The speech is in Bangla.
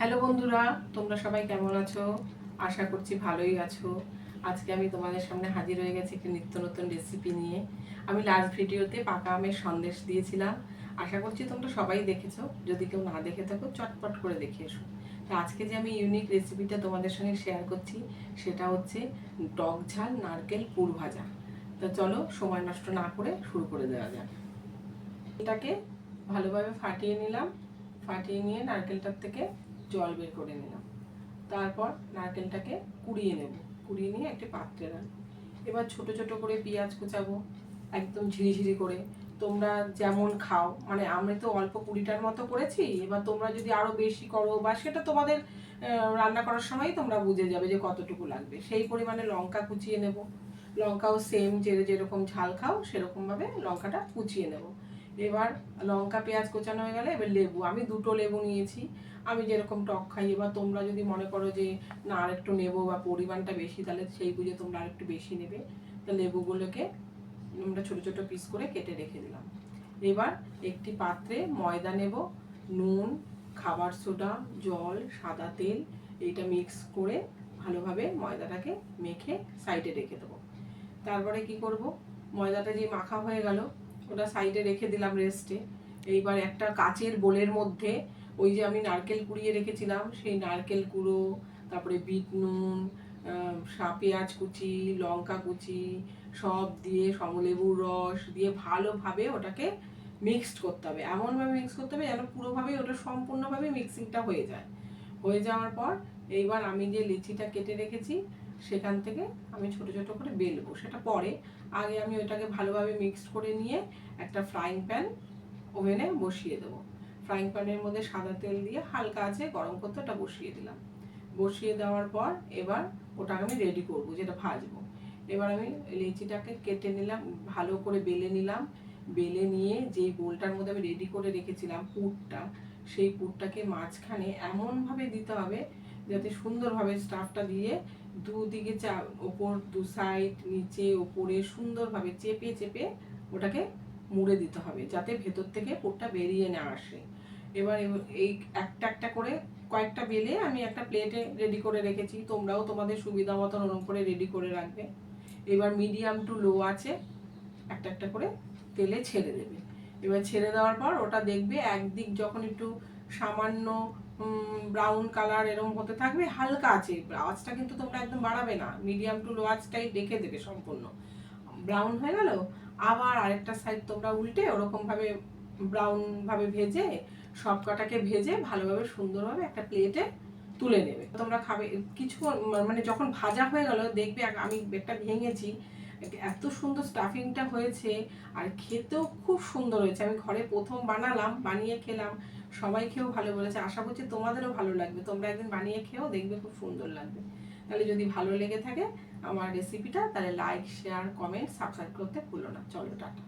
হ্যালো বন্ধুরা, তোমরা সবাই কেমন আছো? আশা করছি ভালোই আছো। আজকে আমি তোমাদের সামনে হাজির হয়ে গেছি একটি নিত্য নতুন রেসিপি নিয়ে। আমি লাস্ট ভিডিওতে পাকা আমের সন্দেশ দিয়েছিলাম। আশা করছি তোমরা সবাই দেখেছো। যদি কেউ না দেখে থাকো চটপট করে দেখে এসো। তো আজকে যে আমি ইউনিক রেসিপিটা তোমাদের সঙ্গে শেয়ার করছি সেটা হচ্ছে টক ঝাল নারকেল পুর ভাজা। তো চলো সময় নষ্ট না করে শুরু করে দেওয়া যাক। এটাকে ভালোভাবে ফাটিয়ে নিলাম। ফাটিয়ে নিয়ে নারকেলটার থেকে জল বের করে নিলাম। তারপর নারকেলটাকে কুড়িয়ে নেব। কুড়িয়ে নিয়ে একটি পাত্রে রাখবো। এবার ছোট ছোট করে পেঁয়াজ কুচাবো, একদম ঝিরিঝিরি করে। তোমরা যেমন খাও, মানে আমি তো অল্প 20টার মতো করেছি। এবার তোমরা যদি আরো বেশি করো বা সেটা তোমাদের রান্না করার সময় তোমরা বুঝে যাবে যে কতটুকু লাগবে। সেই পরিমাণে লঙ্কা কুচিয়ে নেব। লঙ্কাও সেম যেরকম ঝাল খাও সেরকম ভাবে লঙ্কাটা কুচিয়ে নেব। এবার লঙ্কা পেঁয়াজ কোচানো হয়ে গেলে এবার লেবু, আমি 2টো লেবু নিয়েছি। আমি যেরকম টক খাই, এবার তোমরা যদি মনে করো যে না আর একটু নেবো বা পরিমাণটা বেশি, তাহলে সেই বুঝে তোমরা আর একটু বেশি নেবে। তো লেবুগুলোকে আমরা ছোট ছোট পিস করে কেটে রেখে দিলাম। এবার একটি পাত্রে ময়দা নেব, নুন, খাবার সোডা, জল, সাদা তেল, এইটা মিক্স করে ভালোভাবে ময়দাটাকে মেখে সাইডে রেখে দেবো। তারপরে কি করব, ময়দাটা যে মাখা হয়ে গেল ওটা সাইডে রেখে দিলাম রেস্টে। এইবার একটা কাচের বোলের মধ্যে ওই যে আমি নারকেল কুড়িয়ে রেখেছিলাম সেই নারকেল কুড়ো, তারপরে বিট নুন, পেঁয়াজ কুচি, লঙ্কা কুচি সব দিয়ে, লেবুর রস দিয়ে ভালোভাবে ওটাকে মিক্সড করতে হবে। এমনভাবে মিক্স করতে হবে যেন পুরোভাবেই ওটা সম্পূর্ণভাবে মিক্সিংটা হয়ে যায়। হয়ে যাওয়ার পর এইবার আমি যে লিচিটা কেটে রেখেছি সেখান থেকে আমি ছোট ছোট করে বেলবো, সেটা পরে। আগে আমি ওইটাকে ভালোভাবে মিক্সড করে নিয়ে একটা ফ্রাইং প্যান ওভেনে বসিয়ে দেবো। ফ্রাইং প্যানের মধ্যে সাদা তেল দিয়ে হালকা আছে গরম করতে ওটা বসিয়ে দিলাম। বসিয়ে দেওয়ার পর এবার ওটা আমি রেডি করব, যেটা ভাজবো। এবার আমি লিচিটাকে কেটে নিলাম, ভালো করে বেলে নিলাম। বেলে নিয়ে যেই বোলটার মধ্যে আমি রেডি করে রেখেছিলাম পুরটা, সেই পুরটাকে মাঝখানে এমনভাবে দিতে হবে যাতে সুন্দরভাবে স্টাফটা দিয়ে দুদিকে ওপর দু সাইড নিচে ওপরে সুন্দরভাবে চেপে চেপে ওটাকে মুড়ে দিতে হবে যাতে ভেতর থেকে পুরটা বেরিয়ে না আসে। এবার এই একটা একটা করে কয়েকটা বেলে আমি একটা প্লেটে রেডি করে রেখেছি। তোমরাও তোমাদের সুবিধা মতন ওরকম করে রেডি করে রাখবে। এবার মিডিয়াম টু লো আছে একটা একটা করে তেলে ছেড়ে দেবে। এবার ছেড়ে দেওয়ার পর ওটা দেখবে একদিক যখন একটু সামান্য ব্রাউন কালার এরকম হতে থাকবে, হালকা আছে, আঁচটা কিন্তু তোমরা একদম বাড়াবে না, মিডিয়াম টু লো আঁচটাই রেখে দেবে। সম্পূর্ণ ব্রাউন হয়ে গেল, আবার আরেকটা সাইড তোমরা উল্টে ওরকম ভাবে ব্রাউন ভাবে ভেজে সব কটাকে ভেজে ভালোভাবে সুন্দরভাবে একটা প্লেটে তুলে নেবে। তোমরা খাবে কিছু, মানে যখন ভাজা হয়ে গেল দেখবে আমি একটা ভেঙেছি, এত সুন্দর স্টাফিংটা হয়েছে আর খেতেও খুব সুন্দর হয়েছে। আমি ঘরে প্রথম বানালাম, বানিয়ে খেলাম, সবাই খেয়েও ভালো বলেছে। আশা করছি তোমাদেরও ভালো লাগবে। তোমরা একদিন বানিয়ে খেয়েও দেখবে খুব সুন্দর লাগবে। তাহলে যদি ভালো লেগে থাকে আমার রেসিপিটা, তাহলে লাইক, শেয়ার, কমেন্ট, সাবস্ক্রাইব করতে ভুলো না। চলো টাটা।